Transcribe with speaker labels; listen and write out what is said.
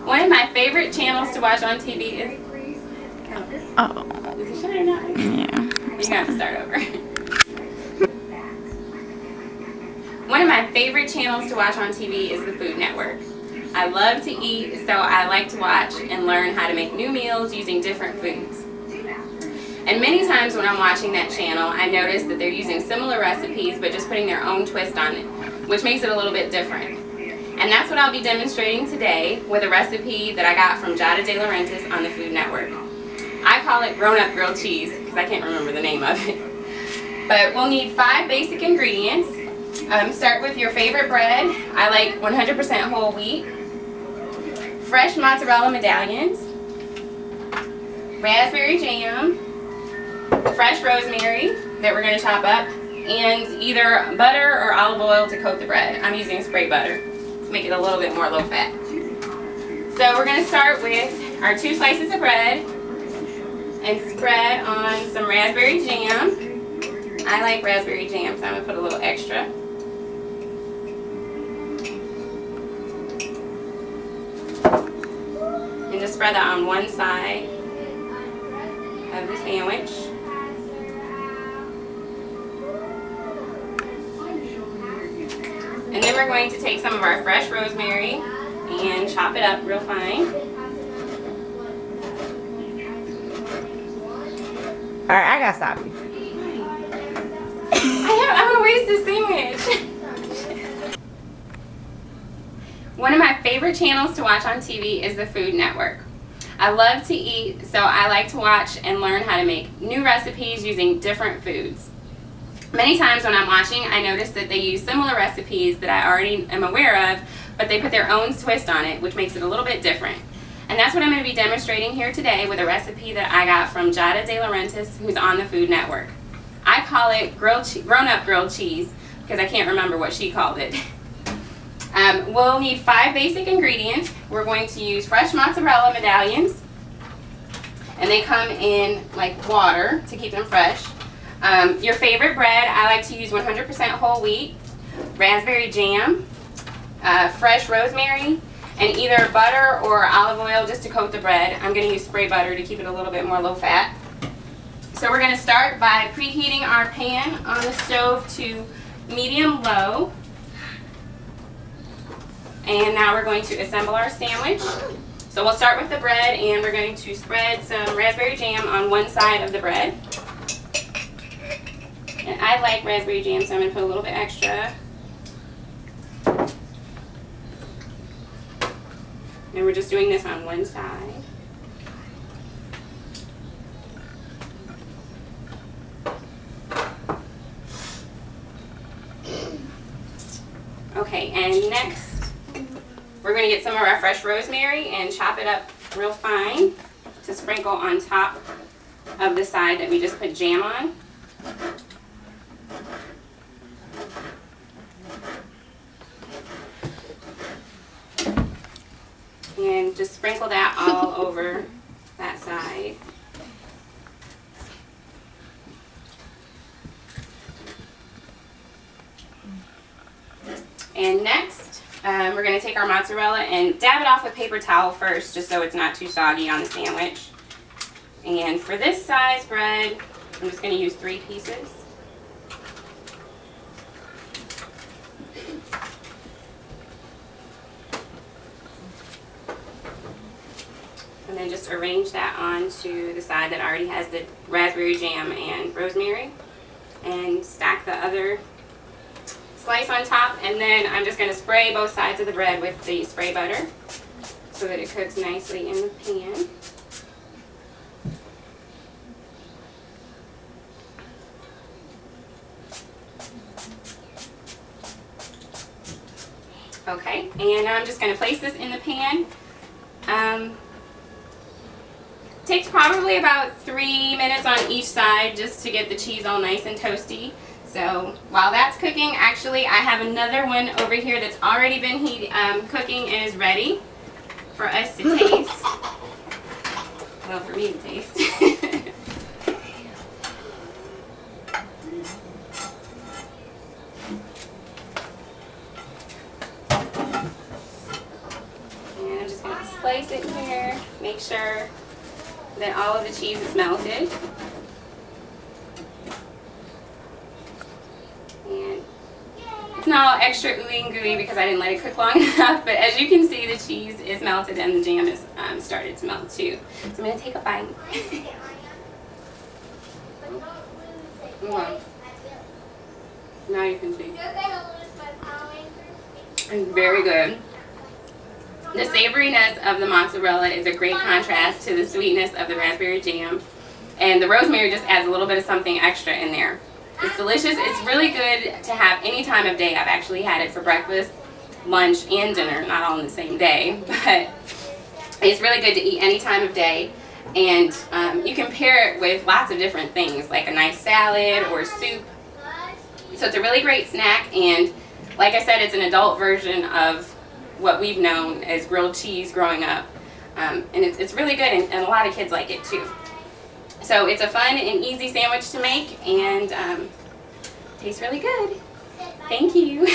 Speaker 1: One of my favorite channels to watch on TV is...
Speaker 2: Oh.
Speaker 1: Is it shine now?
Speaker 2: Yeah.
Speaker 1: You have to start over. One of my favorite channels to watch on TV is the Food Network. I love to eat, so I like to watch and learn how to make new meals using different foods. And many times when I'm watching that channel, I notice that they're using similar recipes but just putting their own twist on it, which makes it a little bit different. And that's what I'll be demonstrating today with a recipe that I got from Giada De Laurentiis on the Food Network. I call it grown-up grilled cheese because I can't remember the name of it. But we'll need 5 basic ingredients. Start with your favorite bread. I like 100% whole wheat. Fresh mozzarella medallions. Raspberry jam. Fresh rosemary that we're going to chop up. And either butter or olive oil to coat the bread. I'm using spray butter to make it a little bit more low fat. So we're going to start with our 2 slices of bread and spread on some raspberry jam. I like raspberry jam, so I'm going to put a little extra. And just spread that on one side of the sandwich. And then we're going to take some of our fresh rosemary and chop it up real fine.
Speaker 2: Alright, I gotta stop you.
Speaker 1: I want to waste this sandwich. One of my favorite channels to watch on TV is the Food Network. I love to eat, so I like to watch and learn how to make new recipes using different foods. Many times when I'm watching, I notice that they use similar recipes that I already am aware of, but they put their own twist on it, which makes it a little bit different. And that's what I'm going to be demonstrating here today with a recipe that I got from Giada De Laurentiis, who's on the Food Network. I call it grown-up grilled cheese because I can't remember what she called it. We'll need 5 basic ingredients. We're going to use fresh mozzarella medallions, and they come in like water to keep them fresh. Your favorite bread, I like to use 100% whole wheat, raspberry jam, fresh rosemary, and either butter or olive oil just to coat the bread. I'm going to use spray butter to keep it a little bit more low fat. So we're going to start by preheating our pan on the stove to medium-low. And now we're going to assemble our sandwich. So we'll start with the bread, and we're going to spread some raspberry jam on one side of the bread. And I like raspberry jam, so I'm going to put a little bit extra. And we're just doing this on one side. Okay, and next we're going to get some of our fresh rosemary and chop it up real fine to sprinkle on top of the side that we just put jam on. And just sprinkle that all over that side. And next, we're going to take our mozzarella and dab it off with paper towel first, just so it's not too soggy on the sandwich. And for this size bread, I'm just going to use 3 pieces. And then just arrange that onto the side that already has the raspberry jam and rosemary. And stack the other slice on top. And then I'm just going to spray both sides of the bread with the spray butter so that it cooks nicely in the pan. Okay, and now I'm just going to place this in the pan. Takes probably about 3 minutes on each side just to get the cheese all nice and toasty. So while that's cooking, actually I have another one over here that's already been cooking and is ready for us to taste. Well, for me to taste. And I'm just going to place it here. Make sure that all of the cheese is melted. And it's not extra ooey and gooey because I didn't let it cook long enough, but as you can see, the cheese is melted and the jam is started to melt too. So I'm going to take a bite. Now you can see. It's very good. The savoriness of the mozzarella is a great contrast to the sweetness of the raspberry jam. And the rosemary just adds a little bit of something extra in there. It's delicious. It's really good to have any time of day. I've actually had it for breakfast, lunch, and dinner, not all on the same day. But it's really good to eat any time of day. And you can pair it with lots of different things, like a nice salad or soup. So it's a really great snack. And like I said, it's an adult version of what we've known as grilled cheese growing up. And it's really good, and a lot of kids like it too. So it's a fun and easy sandwich to make, and tastes really good. Thank you.